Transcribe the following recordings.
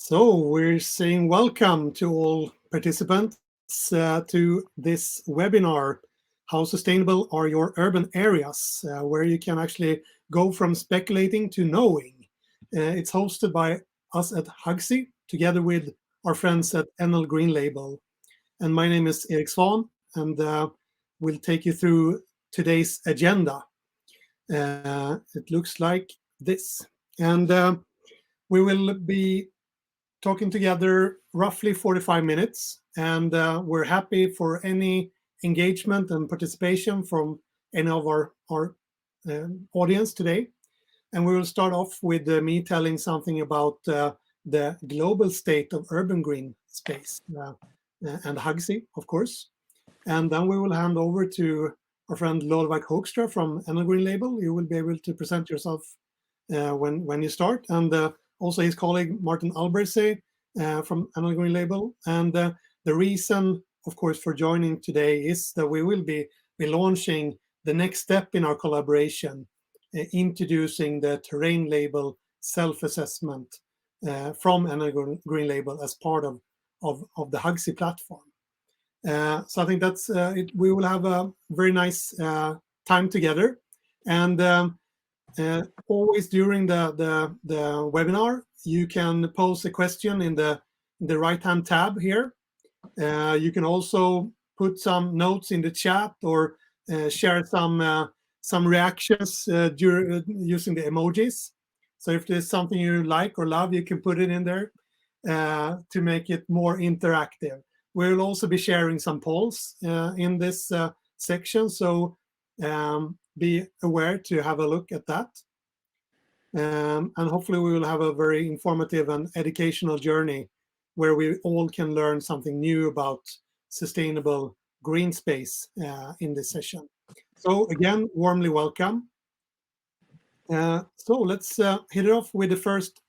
So we're saying welcome to all participants to this webinar, How Sustainable Are Your Urban Areas, where you can actually go from speculating to knowing. It's hosted by us at HUGSI, together with our friends at NL Greenlabel. And my name is Erik Svan, and we'll take you through today's agenda. It looks like this. And we will be talking together roughly 45 minutes, and we're happy for any engagement and participation from any of our audience today. And we will start off with me telling something about the global state of urban green space and HUGSI, of course. And then we will hand over to our friend Lodewijk Hoekstra from NL Greenlabel. You will be able to present yourself when you start, and also his colleague Martin Alberse from NL Greenlabel. And the reason, of course, for joining today is that we will be launching the next step in our collaboration, introducing the Terrainlabel self-assessment from NL Greenlabel as part of the HUGSI platform. So I think that's we will have a very nice time together, and always during the webinar, you can pose a question in the right-hand tab here. You can also put some notes in the chat or share some reactions using the emojis. So if there's something you like or love, you can put it in there to make it more interactive. We'll also be sharing some polls in this section, so be aware to have a look at that. And hopefully we will have a very informative and educational journey where we all can learn something new about sustainable green space in this session. So again, warmly welcome. So let's hit it off with the first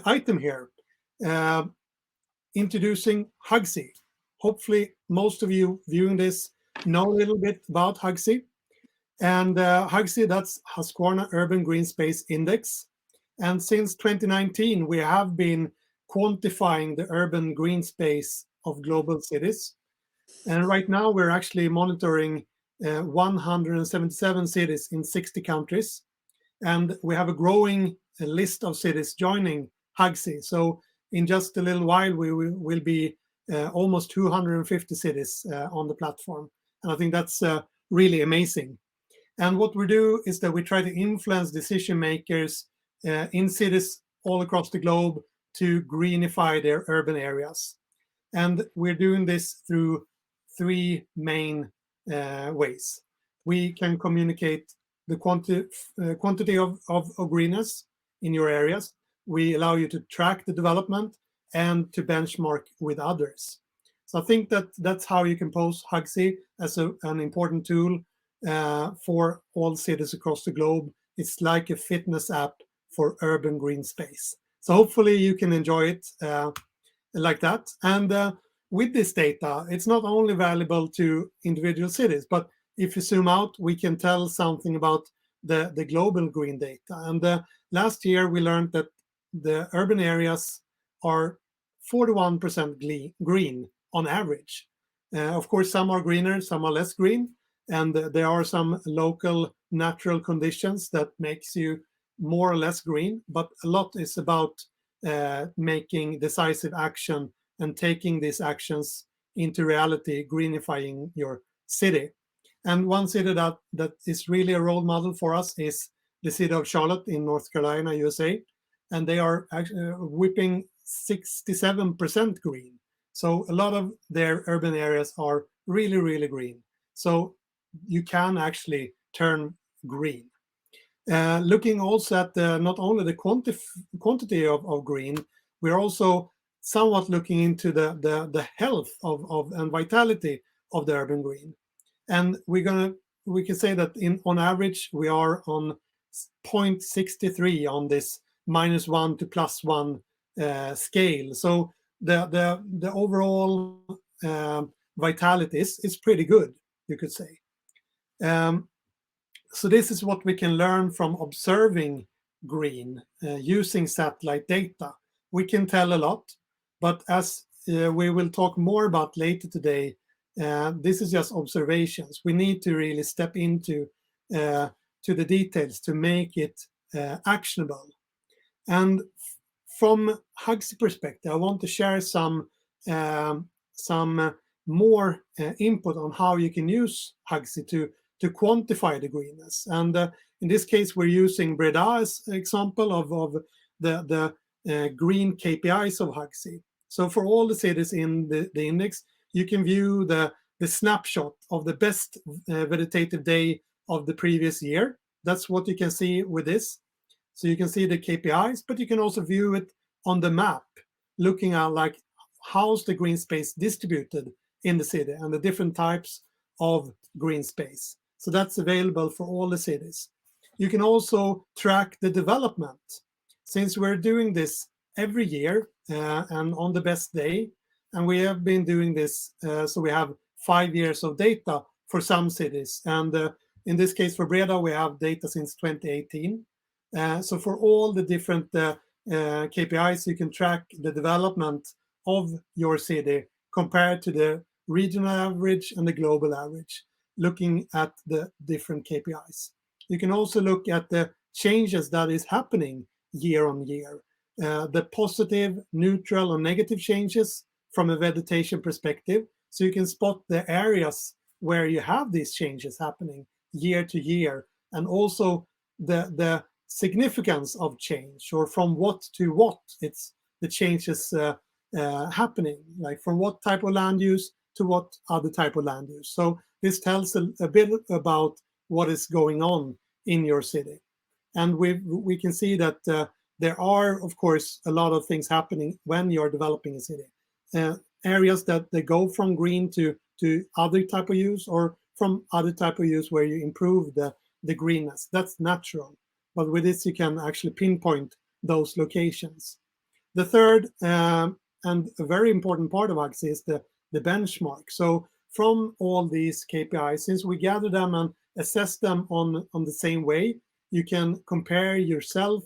item here. Introducing HUGSI. Hopefully most of you viewing this know a little bit about HUGSI. And HUGSI, that's Husqvarna Urban Green Space Index. And since 2019, we have been quantifying the urban green space of global cities. And right now, we're actually monitoring 177 cities in 60 countries. And we have a growing list of cities joining HUGSI. So in just a little while, we will be almost 250 cities on the platform. And I think that's really amazing. And what we do is that we try to influence decision makers in cities all across the globe to greenify their urban areas. And we're doing this through three main ways. We can communicate the quantity of greenness in your areas. We allow you to track the development and to benchmark with others. So I think that's how you can pose HUGSI as an important tool for all cities across the globe. It's like a fitness app for urban green space. So hopefully you can enjoy it like that. And with this data, it's not only valuable to individual cities, but if you zoom out, we can tell something about the global green data. And last year, we learned that the urban areas are 41% green on average. Of course, some are greener, some are less green. And there are some local natural conditions that makes you more or less green, but a lot is about making decisive action and taking these actions into reality, greenifying your city. And one city that is really a role model for us is the city of Charlotte in North Carolina, USA. And they are actually whipping 67% green. So a lot of their urban areas are really, really green. So you can actually turn green. Looking also at not only the quantity of green, we're also somewhat looking into the health of and vitality of the urban green. And we can say that on average we are on 0.63 on this -1 to +1 scale. So the overall vitality is pretty good, you could say. So this is what we can learn from observing green using satellite data. we can tell a lot, but as we will talk more about later today, this is just observations. We need to really step into to the details to make it actionable. And from HUGSI perspective, I want to share some more input on how you can use HUGSI to quantify the greenness. And in this case, we're using Breda as an example of the green KPIs of HUGSI. So for all the cities in the index, you can view the snapshot of the best vegetative day of the previous year. That's what you can see with this. So you can see the KPIs, but you can also view it on the map, looking at like how's the green space distributed in the city and the different types of green space. So that's available for all the cities. You can also track the development. Since we're doing this every year and on the best day, and we have been doing this, so we have 5 years of data for some cities. And in this case, for Breda, we have data since 2018. So for all the different KPIs, you can track the development of your city compared to the regional average and the global average, looking at the different KPIs. You can also look at the changes that is happening year on year, the positive, neutral, or negative changes from a vegetation perspective. So you can spot the areas where you have these changes happening year to year, and also the significance of change, or from what to what it's the changes happening, like from what type of land use to what other type of land use. So this tells a bit about what is going on in your city. And we can see that there are, of course, a lot of things happening when you're developing a city. Areas that they go from green to other type of use, or from other type of use where you improve the greenness. That's natural. But with this, you can actually pinpoint those locations. The third and a very important part of HUGSI is the benchmark. So from all these KPIs, since we gather them and assess them on the same way, you can compare yourself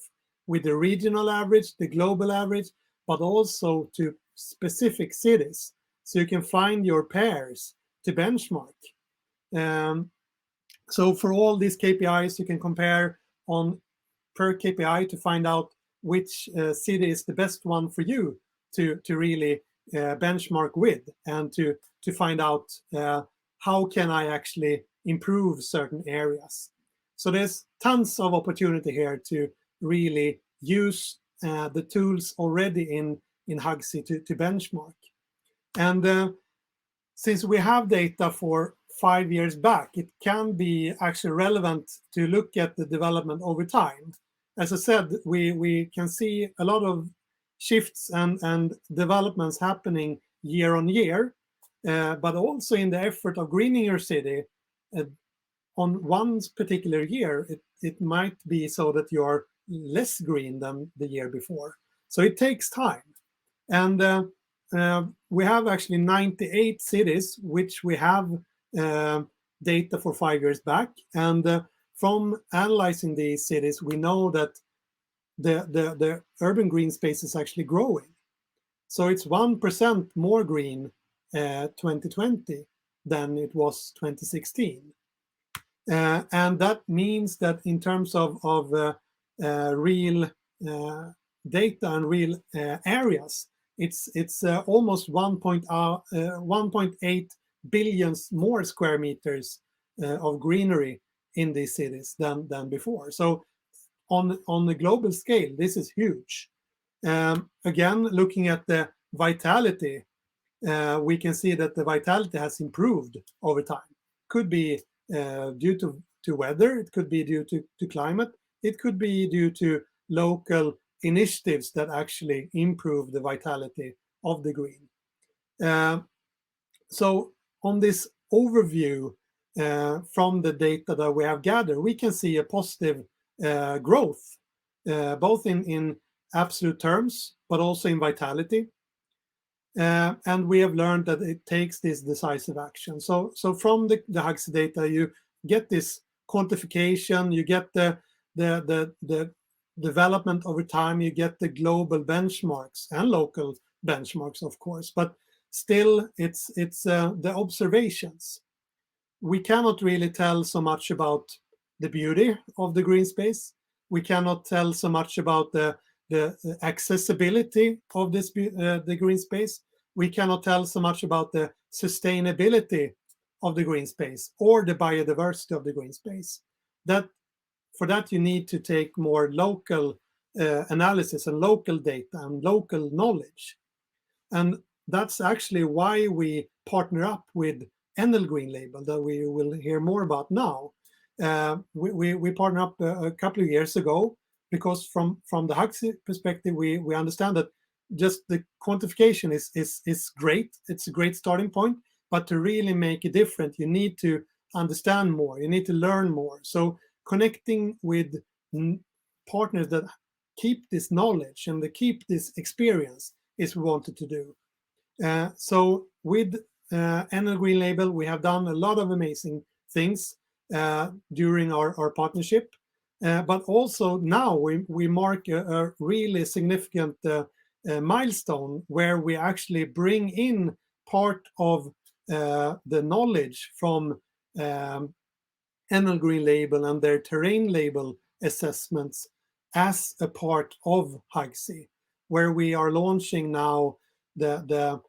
with the regional average, the global average, but also to specific cities. So you can find your pairs to benchmark. So for all these KPIs, you can compare on per KPI to find out which city is the best one for you to really benchmark with, and to find out how can I actually improve certain areas. So there's tons of opportunity here to really use the tools already in HUGSI to benchmark. And since we have data for 5 years back, it can be actually relevant to look at the development over time. As I said, we can see a lot of shifts and developments happening year on year, but also in the effort of greening your city. On one particular year, it might be so that you are less green than the year before. So it takes time. And we have actually 98 cities which we have data for 5 years back. And from analyzing these cities, we know that the urban green space is actually growing. So it's 1% more green 2020 than it was 2016. And that means that in terms of real data and real areas, it's almost 1.8 billion more square meters of greenery in these cities than before. So on the global scale, this is huge. Again, looking at the vitality, we can see that the vitality has improved over time. Could be due to weather, it could be due to climate, it could be due to local initiatives that actually improve the vitality of the green. So on this overview from the data that we have gathered, we can see a positive growth, both in absolute terms, but also in vitality. And we have learned that it takes this decisive action. So from the HUGSI data, you get this quantification, you get the development over time, you get the global benchmarks and local benchmarks, of course, but still it's the observations. We cannot really tell so much about the beauty of the green space. We cannot tell so much about the accessibility of this the green space. We cannot tell so much about the sustainability of the green space or the biodiversity of the green space. For that you need to take more local analysis and local data and local knowledge. And that's actually why we partner up with NL Greenlabel, that we will hear more about now. We partnered up a couple of years ago because from the HUGSI perspective, we understand that just the quantification is great. It's a great starting point, but to really make a difference, you need to understand more. You need to learn more. So connecting with partners that keep this knowledge and they keep this experience is what we wanted to do. So with NL Greenlabel, we have done a lot of amazing things during our partnership, but also now we mark a really significant milestone where we actually bring in part of the knowledge from NL Greenlabel and their Terrainlabel assessments as a part of HUGSI, where we are launching now the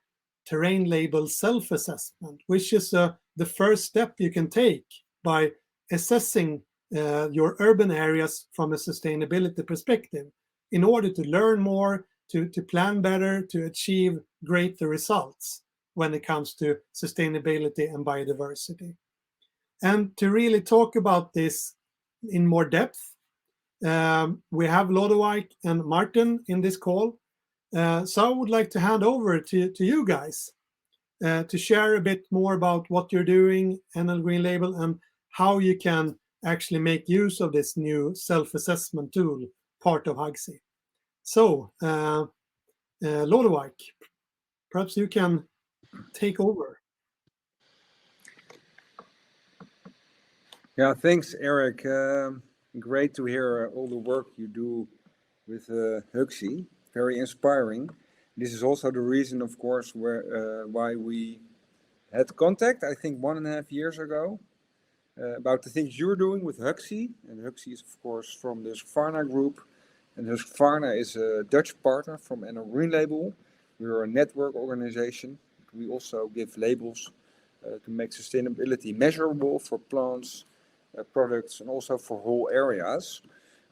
Terrainlabel self-assessment, which is the first step you can take by assessing your urban areas from a sustainability perspective in order to learn more, to plan better, to achieve greater results when it comes to sustainability and biodiversity. And to really talk about this in more depth, we have Lodewijk and Martin in this call. So I would like to hand over to you guys to share a bit more about what you're doing, NL Greenlabel, and how you can actually make use of this new self-assessment tool, part of HUGSI. So, Lodewijk, perhaps you can take over. Yeah, thanks, Eric. Great to hear all the work you do with HUGSI. Very inspiring. This is also the reason, of course, why we had contact, I think 1.5 years ago, about the things you're doing with HUGSI. And HUGSI is, of course, from the Husqvarna group. And Husqvarna is a Dutch partner from NL Greenlabel. We are a network organization. We also give labels to make sustainability measurable for plants, products, and also for whole areas.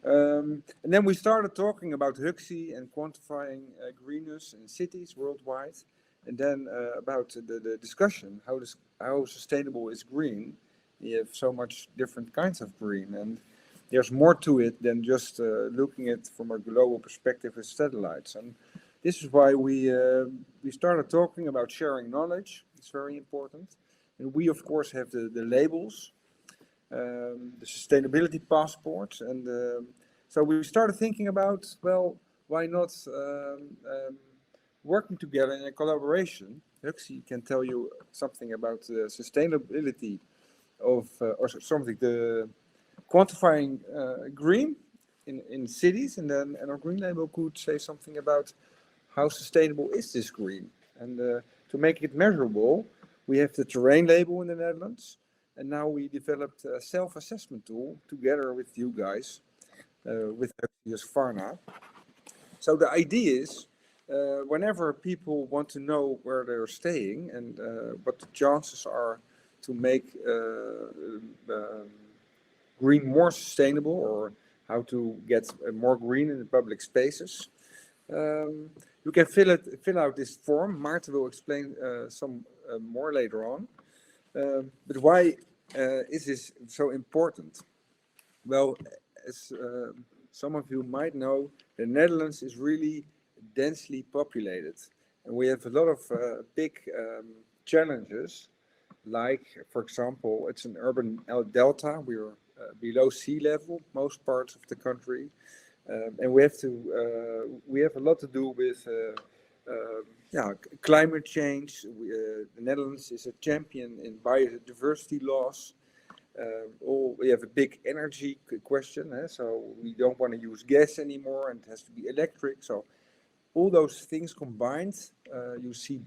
And then we started talking about HUGSI and quantifying greenness in cities worldwide. And then about the discussion, how sustainable is green. You have so much different kinds of green, and there's more to it than just looking at it from a global perspective with satellites. And this is why we started talking about sharing knowledge. It's very important. And we, of course, have the labels, the sustainability passports. And so we started thinking about, well, why not working together in a collaboration? HUGSI can tell you something about the sustainability of, or something, the quantifying green in cities, and then NL Greenlabel could say something about how sustainable is this green. And to make it measurable, we have the Terrainlabel in the Netherlands, and now we developed a self-assessment tool together with you guys, with Husqvarna. So the idea is, whenever people want to know where they're staying and what the chances are to make green more sustainable, or how to get more green in the public spaces, you can fill out this form. Martin will explain some more later on. But why is this so important? Well, as some of you might know, the Netherlands is really densely populated, and we have a lot of big challenges. Like, for example, it's an urban delta. We're below sea level most parts of the country, and we have a lot to do with climate change. The Netherlands is a champion in biodiversity laws, We have a big energy question, so we don't want to use gas anymore, and it has to be electric. So all those things combined, you see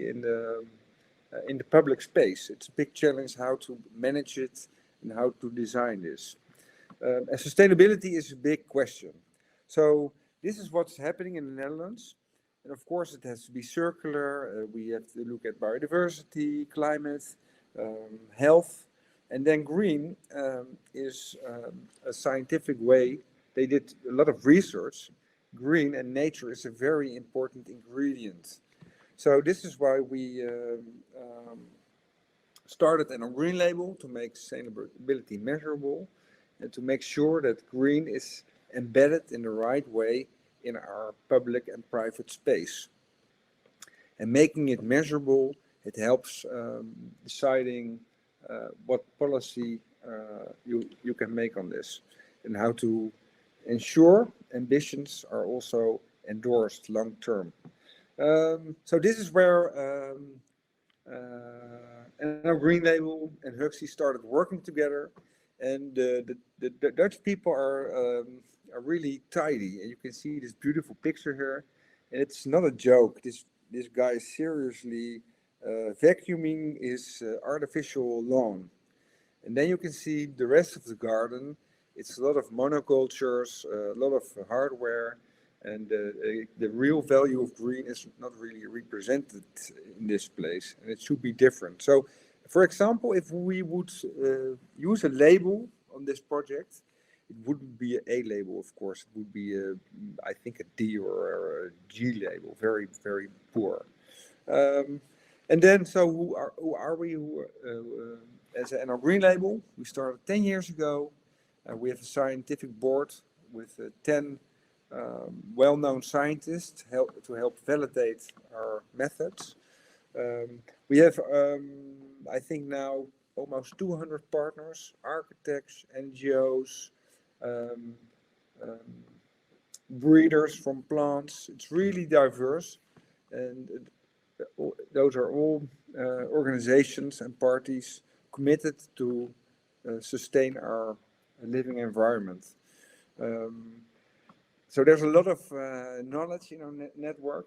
in the public space. It's a big challenge how to manage it and how to design this. And sustainability is a big question. So this is what's happening in the Netherlands. And of course, it has to be circular. We have to look at biodiversity, climate, health. And then green is a scientific way. They did a lot of research. Green and nature is a very important ingredient. So this is why we started NL Greenlabel to make sustainability measurable and to make sure that green is embedded in the right way in our public and private space. And making it measurable, it helps deciding what policy you can make on this and how to ensure ambitions are also endorsed long term. So this is where NL Greenlabel and HUGSI started working together, and the Dutch people are really tidy, and you can see this beautiful picture here. And it's not a joke. This guy is seriously vacuuming his artificial lawn, and then you can see the rest of the garden. It's a lot of monocultures, a lot of hardware, and the real value of green is not really represented in this place, and it should be different. So, for example, if we would use a label on this project, it wouldn't be an A label, of course. It would be, I think, a D or a G label, very, very poor. And then, so who are we? As an NL Greenlabel, we started 10 years ago. We have a scientific board with 10 well-known scientists to help validate our methods. We have, I think now, almost 200 partners, architects, NGOs, breeders from plants. It's really diverse, and those are all organizations and parties committed to sustain our living environment. So there's a lot of knowledge in our network,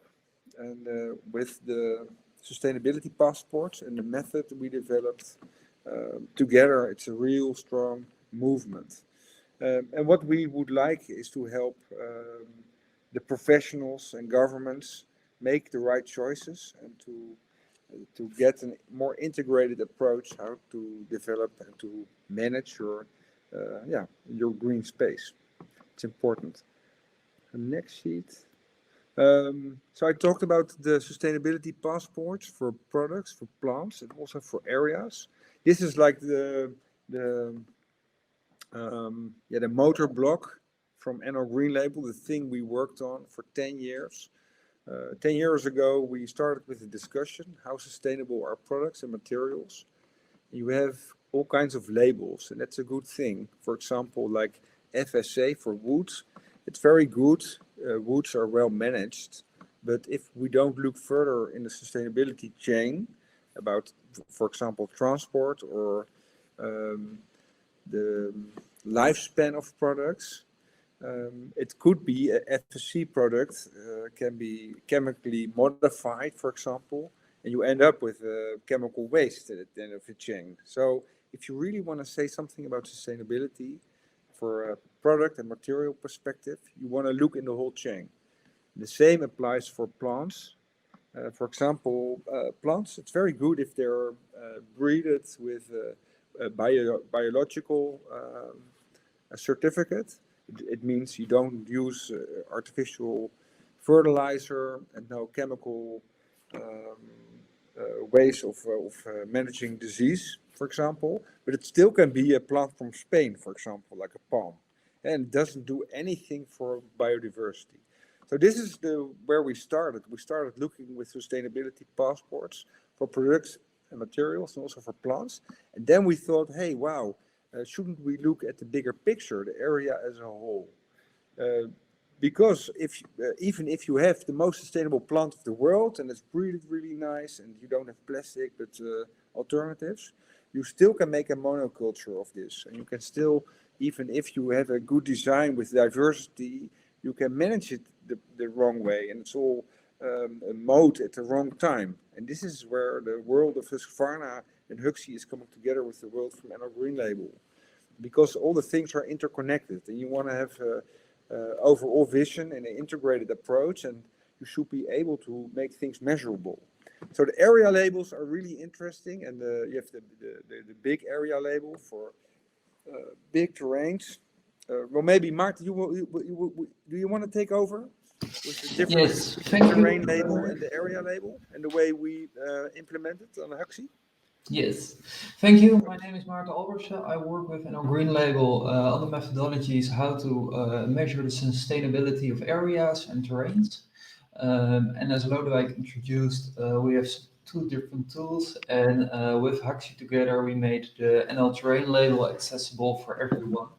and with the sustainability passports and the method we developed together, it's a real strong movement. And what we would like is to help the professionals and governments make the right choices and to get a more integrated approach how to develop and to manage your green space. It's important. The next sheet. So I talked about the sustainability passports for products, for plants, and also for areas. This is like the motor block from NL Greenlabel, the thing we worked on for 10 years. 10 years ago, we started with a discussion, how sustainable are products and materials. You have all kinds of labels, and that's a good thing. For example, like FSA for wood, it's very good. Woods are well managed, but if we don't look further in the sustainability chain about, for example, transport or the lifespan of products, it could be a FSC product, can be chemically modified, for example, and you end up with chemical waste at the end of the chain. So if you really want to say something about sustainability for a product and material perspective, you want to look in the whole chain. The same applies for plants. For example, plants, it's very good if they're breeded with a biological certificate. It means you don't use artificial fertilizer and no chemical ways of managing disease, for example. But it still can be a plant from Spain, for example, like a palm, and it doesn't do anything for biodiversity. So this is where we started. We started looking with sustainability passports for products and materials and also for plants. And then we thought, hey, wow, shouldn't we look at the bigger picture, the area as a whole? Because even if you have the most sustainable plant of the world and it's really, really nice and you don't have plastic but alternatives, you still can make a monoculture of this, and you can still, even if you have a good design with diversity, you can manage it the wrong way, and it's all a mode at the wrong time. And this is where the world of Husqvarna and HUGSI is coming together with the world from NL Greenlabel, because all the things are interconnected, and you want to have overall vision and an integrated approach, and you should be able to make things measurable. So the area labels are really interesting, and you have the big area label for big terrains. Well, maybe Mart, do you want to take over with the difference between the terrain label and the area label and the way we implement it on HUGSI? Yes, thank you. My name is Maarten Albertsen. I work with NL Greenlabel on the methodologies how to measure the sustainability of areas and terrains. And as Lodewijk introduced, we have two different tools, and with HUGSI together we made the NL Terrainlabel accessible for everyone.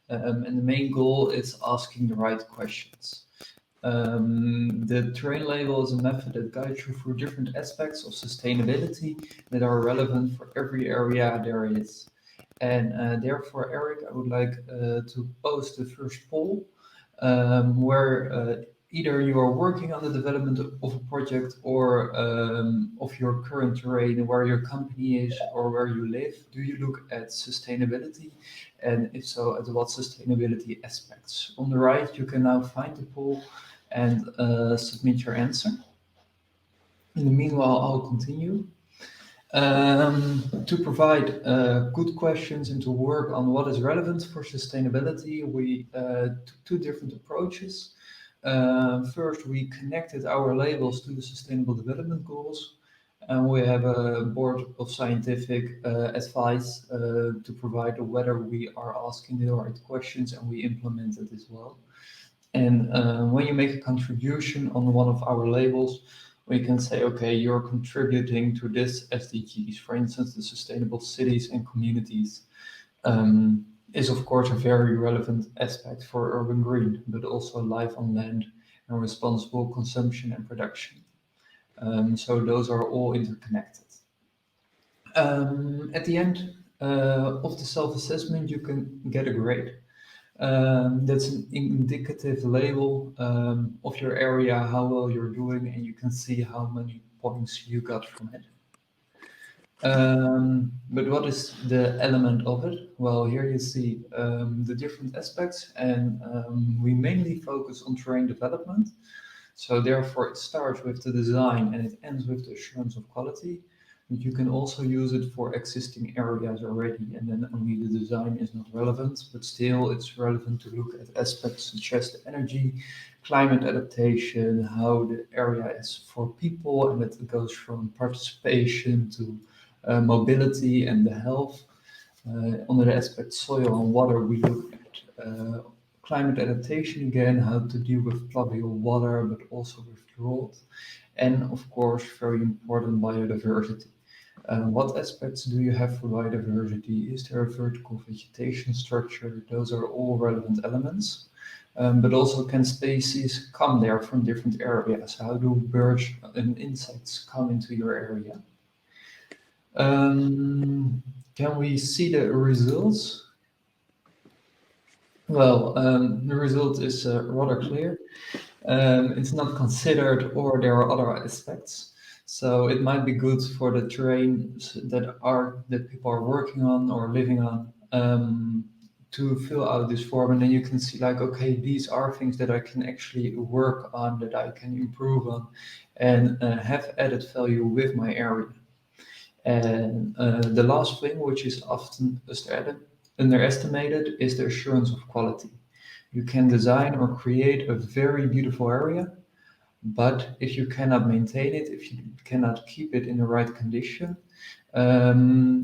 And the main goal is asking the right questions. The Terrainlabel is a method that guides you through different aspects of sustainability that are relevant for every area there is. And therefore, Eric, I would like to pose the first poll, where either you are working on the development of a project or of your current terrain, where your company is or where you live. Do you look at sustainability? And if so, at what sustainability aspects? On the right, you can now find the poll and submit your answer. In the meanwhile, I'll continue. To provide good questions and to work on what is relevant for sustainability, we took two different approaches. First, we connected our labels to the Sustainable Development Goals, and we have a board of scientific advice to provide whether we are asking the right questions, and we implement it as well. And when you make a contribution on one of our labels, we can say, okay, you're contributing to this SDGs, for instance, the sustainable cities and communities, is of course a very relevant aspect for urban green, but also life on land and responsible consumption and production. So those are all interconnected. At the end of the self-assessment, you can get a grade. That's an indicative label of your area, how well you're doing, and you can see how many points you got from it. But what is the element of it? Well, here you see the different aspects, and we mainly focus on terrain development. So therefore it starts with the design and it ends with the assurance of quality. But you can also use it for existing areas already, and then only the design is not relevant, but still it's relevant to look at aspects such as the energy, climate adaptation, how the area is for people, and it goes from participation to mobility and the health. Under the aspect soil and water, we look at climate adaptation again, how to deal with pluvial water, but also with drought. And of course, very important, biodiversity. What aspects do you have for biodiversity? Is there a vertical vegetation structure? Those are all relevant elements. But also, can species come there from different areas? How do birds and insects come into your area? Can we see the results? Well, the result is rather clear. It's not considered, or there are other aspects. So it might be good for the terrains that people are working on or living on, to fill out this form, and then you can see like, okay, these are things that I can actually work on, that I can improve on, and have added value with my area. And the last thing, which is often underestimated, is the assurance of quality. You can design or create a very beautiful area, but if you cannot maintain it, if you cannot keep it in the right condition,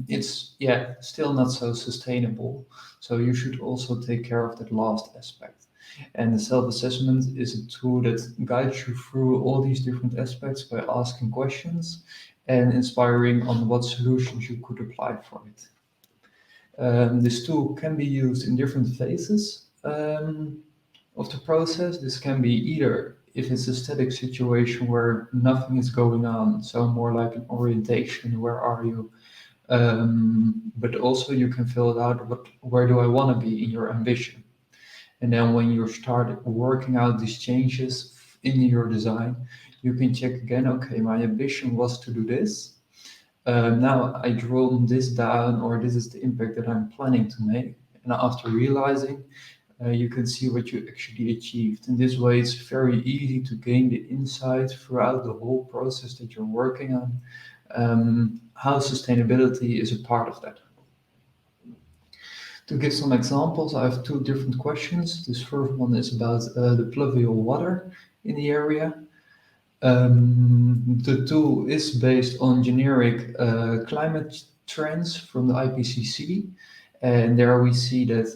it's still not so sustainable. So you should also take care of that last aspect. And the self-assessment is a tool that guides you through all these different aspects by asking questions and inspiring on what solutions you could apply for it. This tool can be used in different phases of the process. This can be either if it's a static situation where nothing is going on, so more like an orientation, where are you, But also you can fill it out, where do I want to be in your ambition? And then when you start working out these changes in your design, you can check again, okay, my ambition was to do this. Now I draw this down, or this is the impact that I'm planning to make. And after realizing, you can see what you actually achieved. In this way, it's very easy to gain the insight throughout the whole process that you're working on, how sustainability is a part of that. To give some examples, I have two different questions. This first one is about the pluvial water in the area. The tool is based on generic climate trends from the IPCC. And there we see that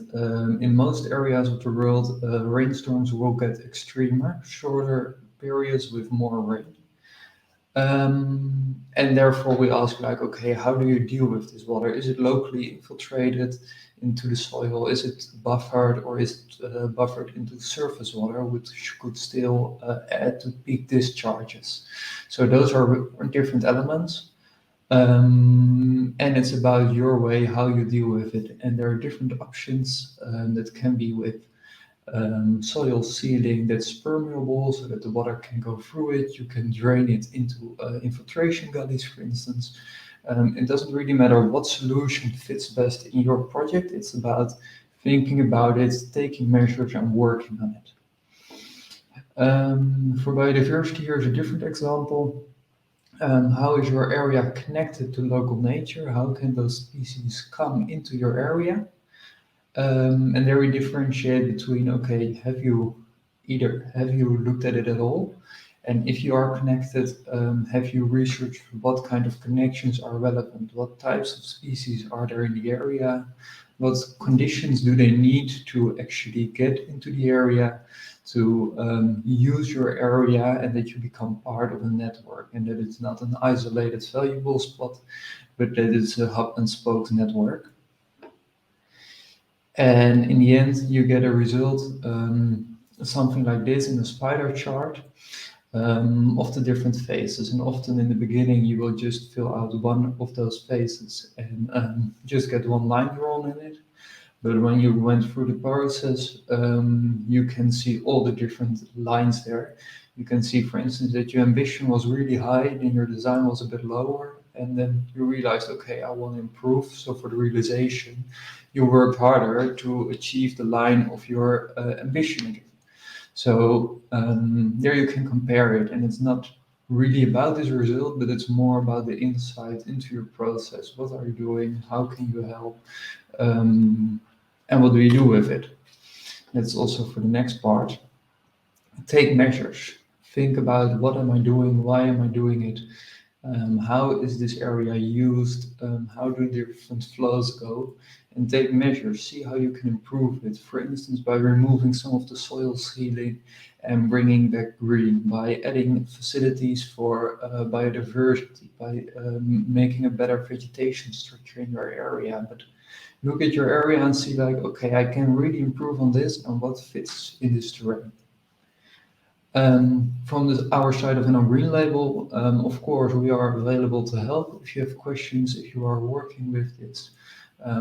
in most areas of the world, rainstorms will get extremer, shorter periods with more rain. And therefore we ask, like, okay, how do you deal with this water? Is it locally infiltrated into the soil? Is it buffered, or is it buffered into surface water, which could still add to peak discharges? So those are different elements. And it's about your way, how you deal with it. And there are different options that can be with soil sealing that's permeable so that the water can go through it. You can drain it into infiltration gullies, for instance. It doesn't really matter what solution fits best in your project. It's about thinking about it, taking measures, and working on it. For biodiversity, here's a different example. How is your area connected to local nature? How can those species come into your area? And there we differentiate between, okay, have you looked at it at all? And if you are connected, have you researched what kind of connections are relevant? What types of species are there in the area? What conditions do they need to actually get into the area to use your area, and that you become part of a network, and that it's not an isolated valuable spot, but that it's a hub and spoke network. And in the end, you get a result, something like this in a spider chart of the different phases. And often in the beginning, you will just fill out one of those phases and just get one line drawn in it. But when you went through the process, you can see all the different lines there. You can see, for instance, that your ambition was really high and your design was a bit lower. And then you realized, okay, I want to improve. So for the realization, you worked harder to achieve the line of your ambition again. So there you can compare it. And it's not really about this result, but it's more about the insight into your process. What are you doing? How can you help? And what do you do with it? That's also for the next part. Take measures. Think about, what am I doing? Why am I doing it? How is this area used? How do different flows go? And take measures. See how you can improve it. For instance, by removing some of the soil sealing and bringing back green, by adding facilities for biodiversity, by making a better vegetation structure in your area. But look at your area and see, like, okay, I can really improve on this, and what fits in this terrain. From our side of NL Greenlabel, of course, we are available to help. If you have questions, if you are working with this,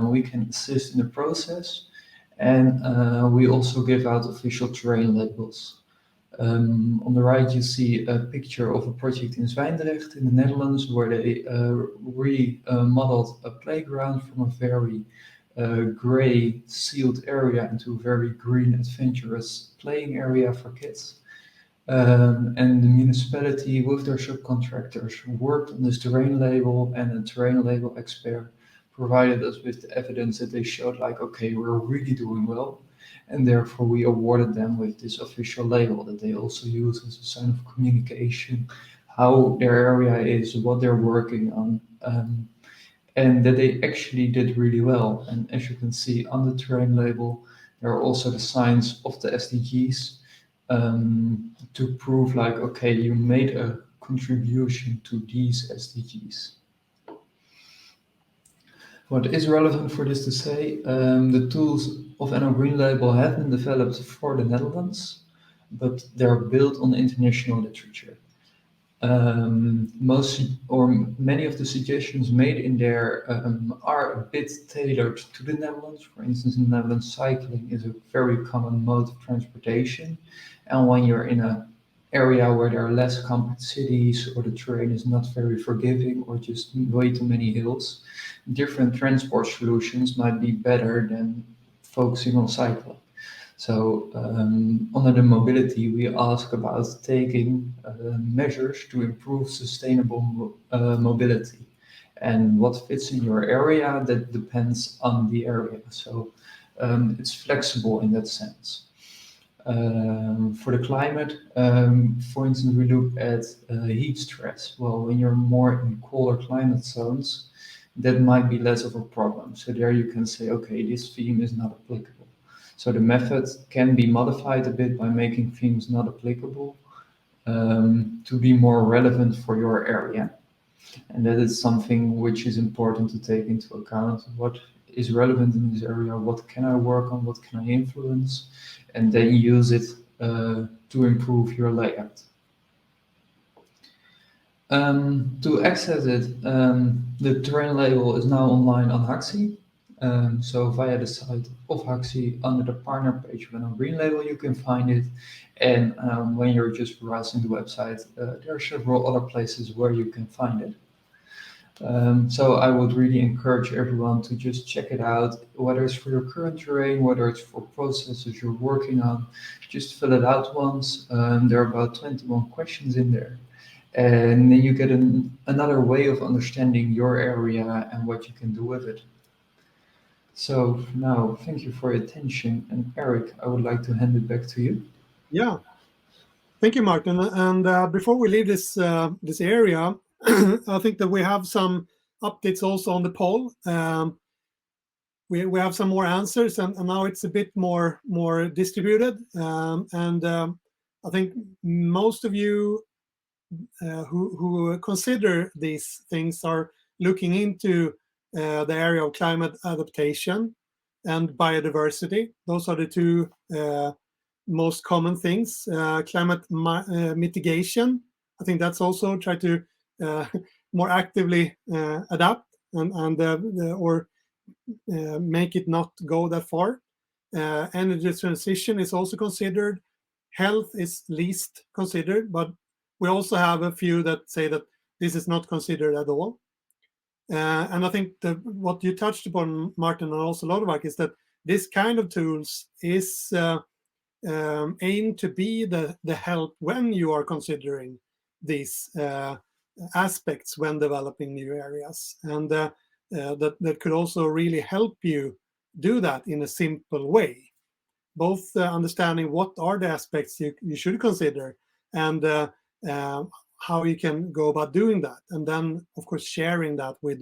we can assist in the process. And we also give out official terrain labels. On the right, you see a picture of a project in Zwijndrecht in the Netherlands, where they remodeled a playground from a very gray sealed area into a very green, adventurous playing area for kids. And the municipality, with their subcontractors, worked on this Terrainlabel, and a Terrainlabel expert provided us with the evidence that they showed, like, okay, we're really doing well. And therefore we awarded them with this official label that they also use as a sign of communication, how their area is, what they're working on, and that they actually did really well. And as you can see on the Terrainlabel, there are also the signs of the SDGs to prove, like, okay, you made a contribution to these SDGs. What is relevant for this to say, the tools of NL Greenlabel have been developed for the Netherlands, but they're built on international literature. Most or many of the suggestions made in there are a bit tailored to the Netherlands. For instance, in the Netherlands, cycling is a very common mode of transportation. And when you're in an area where there are less compact cities or the terrain is not very forgiving or just way too many hills, different transport solutions might be better than focusing on cycling. So under the mobility, we ask about taking measures to improve sustainable mobility. And what fits in your area, that depends on the area. So it's flexible in that sense. For the climate, for instance, we look at heat stress. Well, when you're more in colder climate zones, that might be less of a problem. So there you can say, okay, this theme is not applicable. So the method can be modified a bit by making themes not applicable to be more relevant for your area. And that is something which is important to take into account. What is relevant in this area? What can I work on? What can I influence? And then use it to improve your layout. To access it, the Terrainlabel is now online on HUGSI. So via the site of HUGSI, under the partner page on Greenlabel, you can find it. And when you're just browsing the website, there are several other places where you can find it. So I would really encourage everyone to just check it out, whether it's for your current terrain, whether it's for processes you're working on, just fill it out once. There are about 21 questions in there. And then you get another way of understanding your area and what you can do with it. So now, thank you for your attention. And Eric, I would like to hand it back to you. Yeah, thank you, Martin. And before we leave this this area, I think that we have some updates also on the poll. We have some more answers, and now it's a bit more distributed. I think most of you who consider these things are looking into the area of climate adaptation and biodiversity. Those are the two most common things. Climate mitigation, I think that's also try to more actively adapt and or make it not go that far. Energy transition is also considered. Health is least considered, but we also have a few that say that this is not considered at all. And I think that what you touched upon, Martin, and also Lodewijk, is that this kind of tools is aimed to be the help when you are considering these aspects when developing new areas. And that could also really help you do that in a simple way. Both understanding what are the aspects you should consider and how you can go about doing that, and then of course sharing that with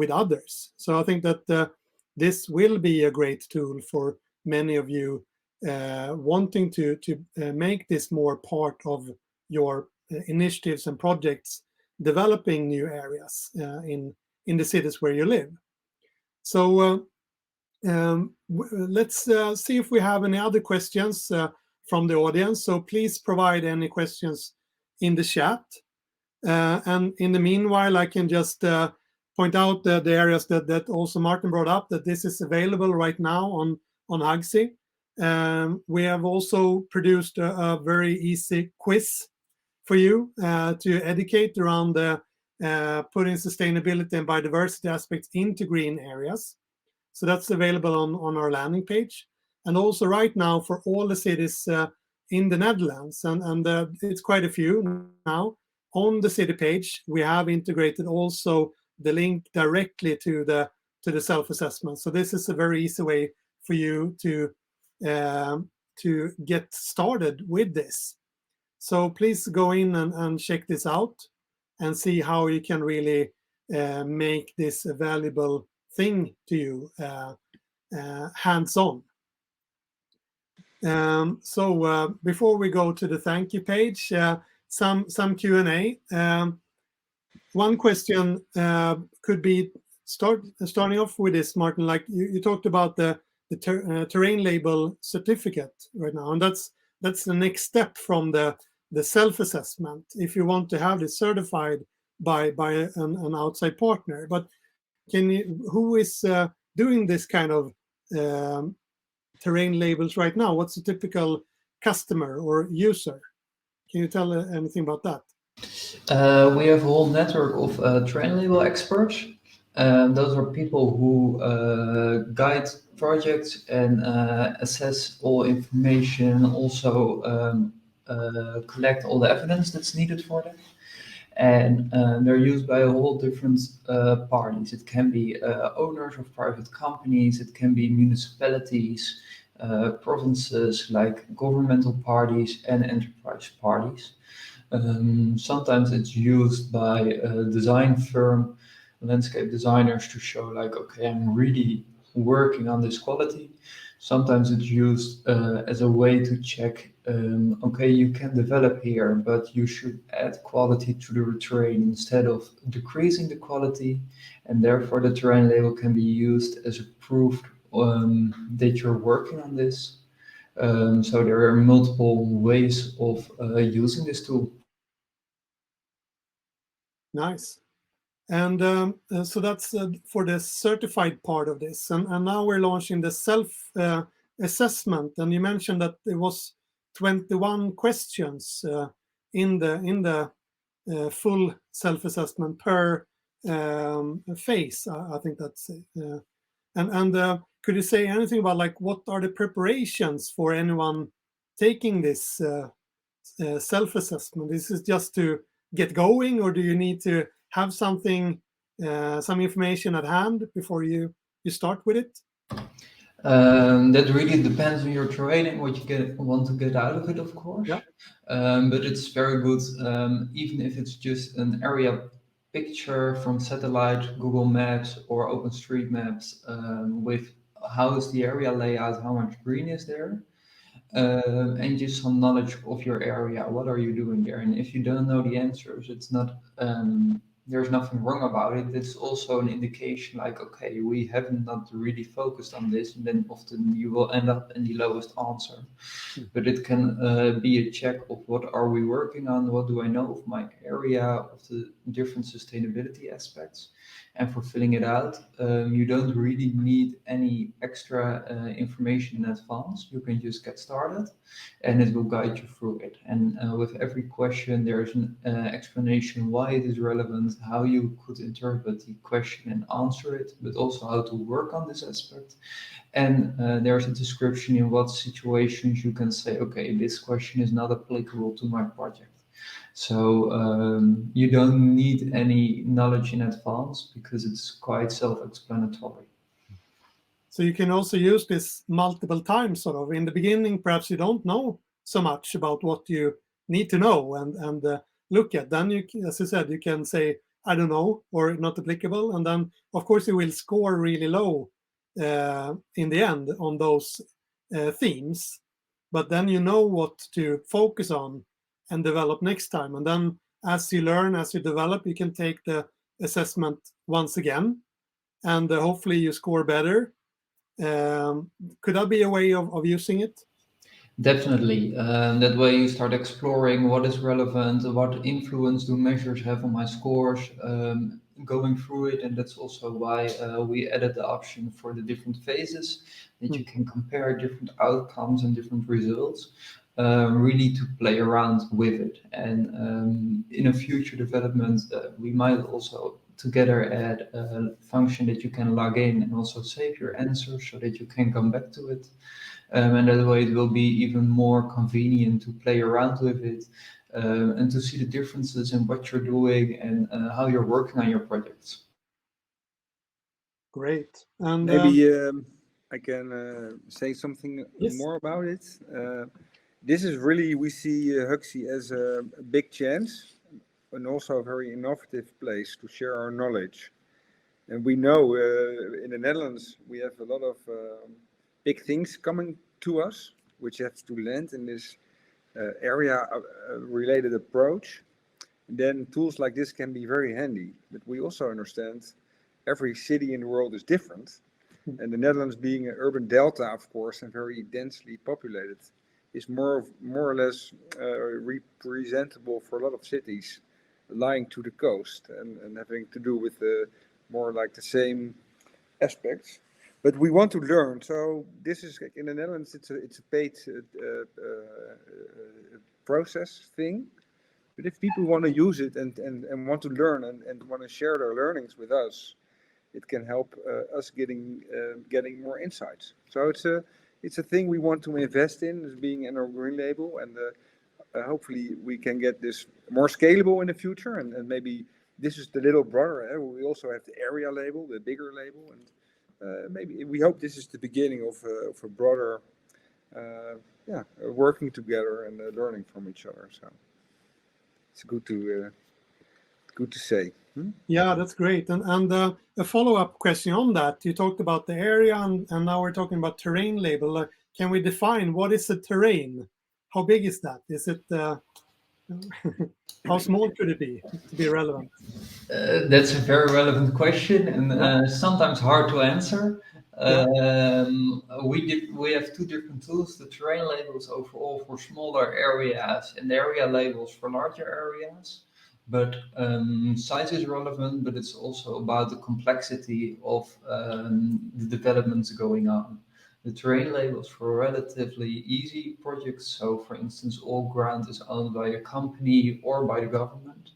others. So I think that this will be a great tool for many of you wanting to make this more part of your initiatives and projects, developing new areas in the cities where you live. So let's see if we have any other questions from the audience. So please provide any questions in the chat. And in the meanwhile, I can just point out the areas that also Martin brought up, that this is available right now on HUGSI. We have also produced a very easy quiz for you to educate around the putting sustainability and biodiversity aspects into green areas. So that's available on our landing page. And also right now for all the cities in the Netherlands, and it's quite a few now, on the city page, we have integrated also the link directly to the self-assessment. So this is a very easy way for you to get started with this. So please go in and check this out and see how you can really make this a valuable thing to you hands-on. So before we go to the thank you page, some Q&A. One question could be starting off with this, Martin, like you talked about the Terrainlabel certificate right now, and that's the next step from the the self-assessment if you want to have this certified by an outside partner. But who is doing this kind of terrain labels right now? What's a typical customer or user? Can you tell anything about that? We have a whole network of Terrainlabel experts. Those are people who guide projects and assess all information, also collect all the evidence that's needed for them. And they're used by a whole different parties. It can be owners of private companies, it can be municipalities, provinces, like governmental parties and enterprise parties. Sometimes it's used by a design firm, landscape designers, to show like, okay, I'm really working on this quality. Sometimes it's used as a way to check, okay, you can develop here, but you should add quality to the terrain instead of decreasing the quality. And therefore the terrain label can be used as a proof that you're working on this. So there are multiple ways of using this tool. Nice. And so that's for the certified part of this. And now we're launching the self-assessment. And you mentioned that there was 21 questions in the full self-assessment per phase. I think that's and could you say anything about like what are the preparations for anyone taking this self-assessment? This is just to get going, or do you need to have something, some information at hand before you start with it? That really depends on your terrain, what you want to get out of it, of course. Yeah. But it's very good, even if it's just an area picture from satellite, Google Maps, or OpenStreetMaps, with how is the area layout, how much green is there, and just some knowledge of your area. What are you doing there? And if you don't know the answers, it's not. There's nothing wrong about it. It's also an indication like, okay, we haven't not really focused on this, and then often you will end up in the lowest answer. But it can be a check of what are we working on, what do I know of my area, of the different sustainability aspects. And for filling it out, you don't really need any extra information in advance. You can just get started and it will guide you through it. And with every question, there's an explanation why it is relevant, how you could interpret the question and answer it, but also how to work on this aspect. And there's a description in what situations you can say, okay, this question is not applicable to my project. So you don't need any knowledge in advance because it's quite self-explanatory. So you can also use this multiple times, sort of. In the beginning, perhaps you don't know so much about what you need to know and look at. Then, as you said, you can say, I don't know, or not applicable. And then, of course, you will score really low in the end on those themes. But then you know what to focus on and develop next time. And then as you learn, as you develop, you can take the assessment once again, and hopefully you score better. Could that be a way of using it? Definitely. That way you start exploring what is relevant, what influence do measures have on my scores, going through it. And that's also why we added the option for the different phases, that you can compare different outcomes and different results, really to play around with it. And in a future development, we might also together add a function that you can log in and also save your answers so that you can come back to it. And that way it will be even more convenient to play around with it and to see the differences in what you're doing and how you're working on your projects. Great. And maybe I can say something yes. more about it. This is really, we see HUGSI as a big chance and also a very innovative place to share our knowledge. And we know in the Netherlands we have a lot of big things coming to us, which have to land in this area-related approach. And then tools like this can be very handy. But we also understand every city in the world is different. And the Netherlands being an urban delta, of course, and very densely populated, is more or less representable for a lot of cities lying to the coast and having to do with more like the same aspects. But we want to learn. So this is in the Netherlands. It's a paid process thing. But if people want to use it and want to learn and want to share their learnings with us, it can help us getting more insights. So it's a thing we want to invest in, as being NL Greenlabel, and hopefully we can get this more scalable in the future. And maybe this is the little brother. We also have the area label, the bigger label, and maybe we hope this is the beginning of a broader, working together and learning from each other. So it's good to say. Yeah, that's great. And a follow-up question on that. You talked about the area, and now we're talking about Terrainlabel. Can we define what is a terrain? How big is that? Is it how small could it be to be relevant? That's a very relevant question and sometimes hard to answer. We have two different tools: the terrain labels overall for smaller areas and the area labels for larger areas. But size is relevant, but it's also about the complexity of the developments going on. The terrain labels for relatively easy projects. So, for instance, all ground is owned by a company or by the government,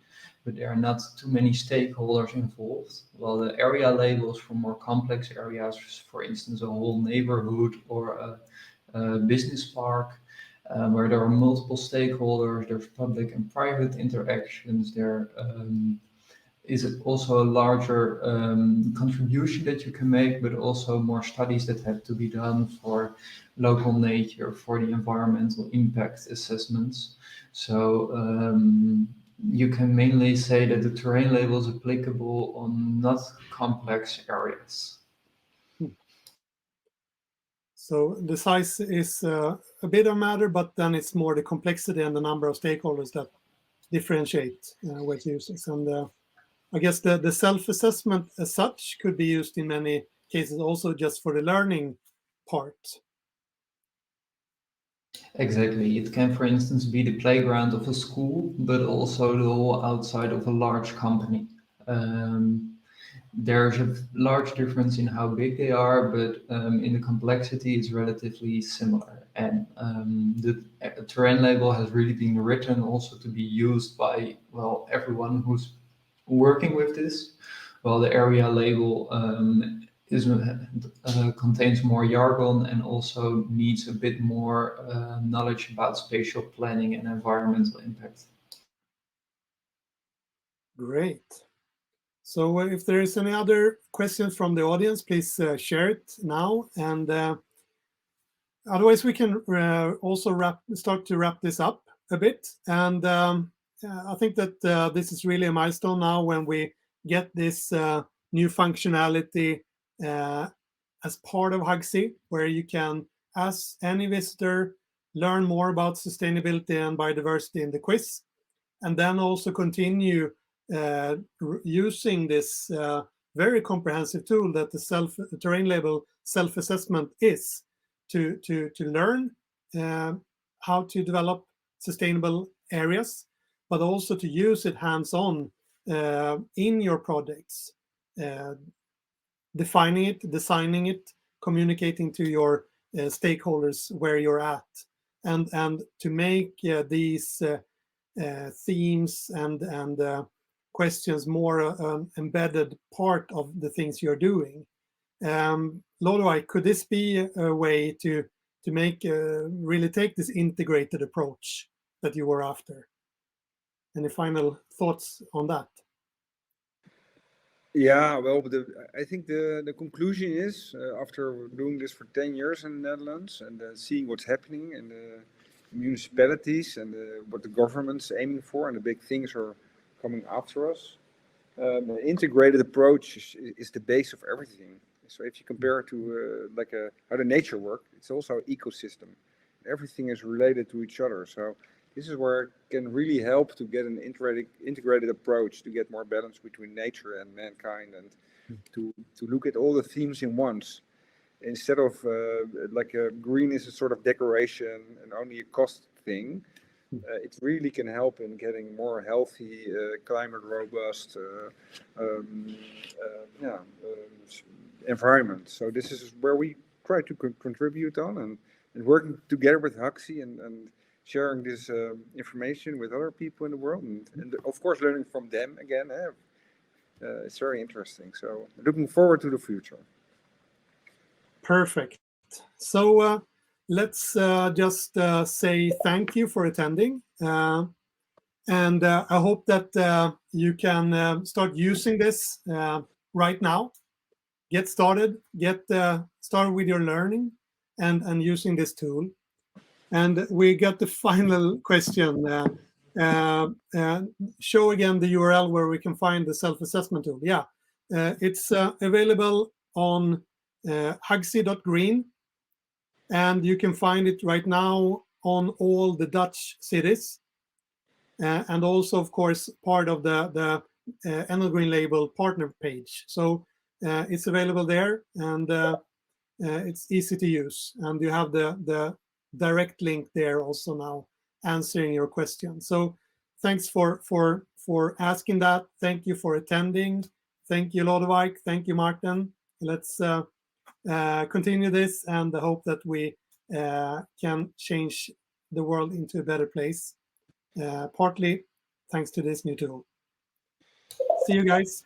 but there are not too many stakeholders involved. While the area labels for more complex areas, for instance, a whole neighborhood or a business park, where there are multiple stakeholders, there's public and private interactions, there is also a larger contribution that you can make, but also more studies that have to be done for local nature, for the environmental impact assessments. So you can mainly say that the terrain label is applicable on not complex areas. So the size is a bit of a matter, but then it's more the complexity and the number of stakeholders that differentiate with users. And I guess the self-assessment as such could be used in many cases also just for the learning part. Exactly. It can, for instance, be the playground of a school, but also the whole outside of a large company. There's a large difference in how big they are, but in the complexity, it's relatively similar. And the terrain label has really been written also to be used by, well, everyone who's working with this, while the area label contains more jargon and also needs a bit more knowledge about spatial planning and environmental impact. Great. So if there is any other questions from the audience, please share it now. And otherwise, we can also start to wrap this up a bit. And I think that this is really a milestone now when we get this new functionality as part of HUGSI, where you can, as any visitor, learn more about sustainability and biodiversity in the quiz, and then also continue using this very comprehensive tool that the Terrainlabel self-assessment is to learn how to develop sustainable areas, but also to use it hands-on in your projects, defining it, designing it, communicating to your stakeholders where you're at, and to make these themes and questions more embedded part of the things you're doing. Lodewijk, could this be a way to make really take this integrated approach that you were after? Any final thoughts on that? Yeah, well, I think the conclusion is, after doing this for 10 years in the Netherlands and seeing what's happening in the municipalities and what the government's aiming for, and the big things are coming after us, the integrated approach is the base of everything. So if you compare it to how the nature works, it's also an ecosystem. Everything is related to each other. So this is where it can really help to get an integrated approach to get more balance between nature and mankind, and to look at all the themes in once. instead of like green is a sort of decoration and only a cost thing, it really can help in getting more healthy, climate robust environment. So this is where we try to contribute on, and working together with HUGSI and sharing this information with other people in the world, and of course learning from them again. It's very interesting. So looking forward to the future. Perfect. So let's just say thank you for attending. And I hope that you can start using this right now. Get started. Get started with your learning and using this tool. And we got the final question. Show again the URL where we can find the self-assessment tool. Yeah, it's available on HUGSI.green, and you can find it right now on all the Dutch cities, and also, of course, part of the NL Greenlabel partner page. So it's available there, and it's easy to use, and you have the direct link there also now answering your question. So thanks for asking that. Thank you for attending. Thank you, Lodewijk. Thank you, Martin. Let's continue this, and I hope that we can change the world into a better place, partly thanks to this new tool. See you guys.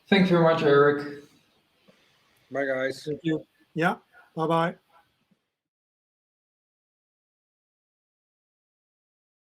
Thank you very much, Eric. Bye, guys. Thank you. Yeah, bye-bye.